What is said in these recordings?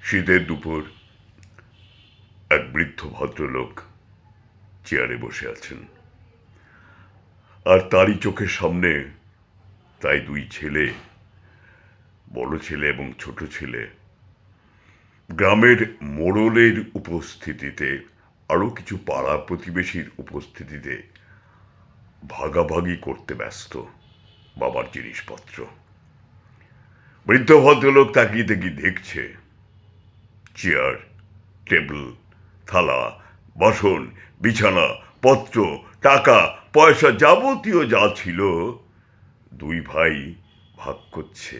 শীতের দুপুর, এক বৃদ্ধ ভদ্রলোক চেয়ারে বসে আছেন, আর তারই চোখের সামনে তাই দুই ছেলে, বড় ছেলে এবং ছোট ছেলে, গ্রামের মোড়লের উপস্থিতিতে, আরো কিছু পাড়া প্রতিবেশীর উপস্থিতিতে ভাগাভাগি করতে ব্যস্ত বাবার জিনিসপত্র। বৃদ্ধ ভদ্রলোক তাকিয়ে তাকিয়ে দেখছে চেয়ার, টেবিল, থালা, বাসন, বিছানা, পত্র, টাকা, পয়সা, যাবতীয় যা ছিল দুই ভাই ভাগ করছে।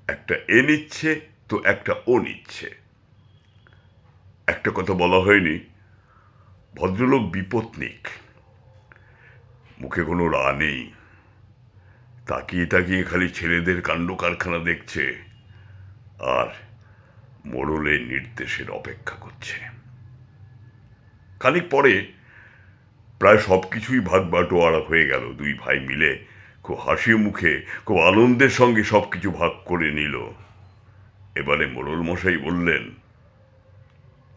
একটা এ নিচ্ছে তো একটা ও নিচ্ছে। একটা কথা বলা হয়নি, ভদ্রলোক বিপত্নিক, মুখে কোনো রা নেই, তাকিয়ে তাকিয়ে খালি ছেলেদের কাণ্ড কারখানা দেখছে আর মোড়লের নির্দেশের অপেক্ষা করছে। খানিক পরে প্রায় সবকিছুই ভাগ বাটোয়ারা হয়ে গেল। দুই ভাই মিলে খুব হাসি মুখে, খুব আনন্দের সঙ্গে সবকিছু ভাগ করে নিল। এবারে মোড়ল মশাই বললেন,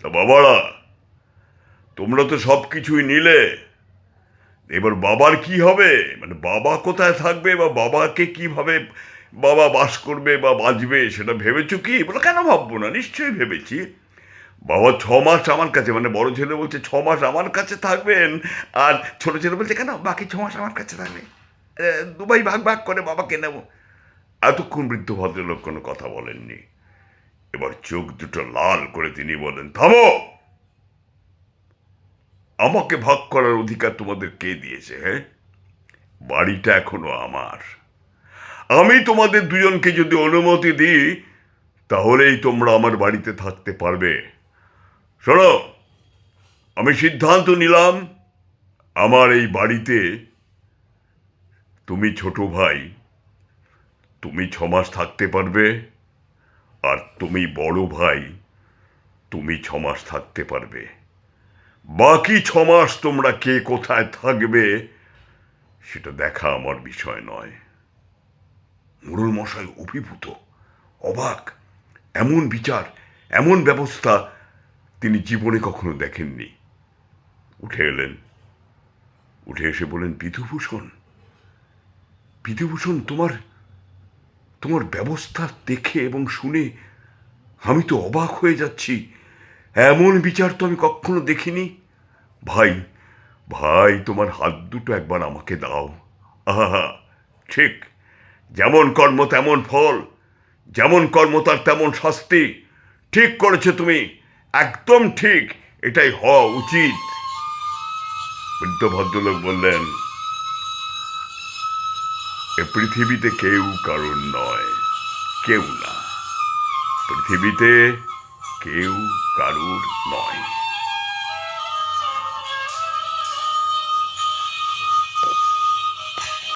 তা বাবারা, তোমরা তো সবকিছুই নিলে, এবার বাবার কি হবে? মানে বাবা কোথায় থাকবে বা বাবাকে কিভাবে বাবা বাস করবে বা বাঁচবে সেটা ভেবেছো কি? বলো, কেন ভাববো না, নিশ্চয়ই ভেবেছি। বাবা 6 মাস আমার কাছে, মানে বড় ছেলে বলছে 6 মাস আমার কাছে থাকবেন, আর ছোট ছেলে বলছে কেন বাকি 6 মাস আমার কাছে থাকবে, দুবাই ভাগ ভাগ করে বাবাকে নেব। এতক্ষণ বৃদ্ধ ভদ্রলোক কোনো কথা বলেননি। এবার চোখ দুটো লাল করে তিনি বলেন, থামো! আমাকে ভাগ করার অধিকার তোমাদের কে দিয়েছে? হ্যাঁ, বাড়িটা এখনো আমার। আমি তোমাদের দুজনকে যদি অনুমতি দিই তাহলেই তোমরা আমার বাড়িতে থাকতে পারবে। শোনো, আমি সিদ্ধান্ত নিলাম, আমার এই বাড়িতে তুমি ছোট ভাই, তুমি 6 মাস থাকতে পারবে, আর তুমি বড় ভাই, তুমি 6 মাস থাকতে পারবে। বাকি 6 মাস তোমরা কে কোথায় থাকবে সেটা দেখা আমার বিষয় নয়। মোড়ল মশাই অভিভূত, অবাক। এমন বিচার, এমন ব্যবস্থা তিনি জীবনে কখনো দেখেননি। উঠে এলেন, উঠে এসে বলেন, বিধুভূষণ, বিধুভূষণ, তোমার তোমার ব্যবস্থা দেখে এবং শুনে আমি তো অবাক হয়ে যাচ্ছি। এমন বিচার তো আমি কখনো দেখিনি। ভাই, ভাই, তোমার হাত দুটো একবার আমাকে দাও। আহা, ঠিক, যেমন কর্ম তেমন ফল, যেমন কর্ম তার তেমন শাস্তি। ঠিক করেছো তুমি, একদম ঠিক, এটাই হওয়া উচিত। বৃদ্ধ ভদ্রলোক বললেন, এ পৃথিবীতে কেউ কারণ নয়, কেউ না, পৃথিবীতে কেউ কারুর নয়।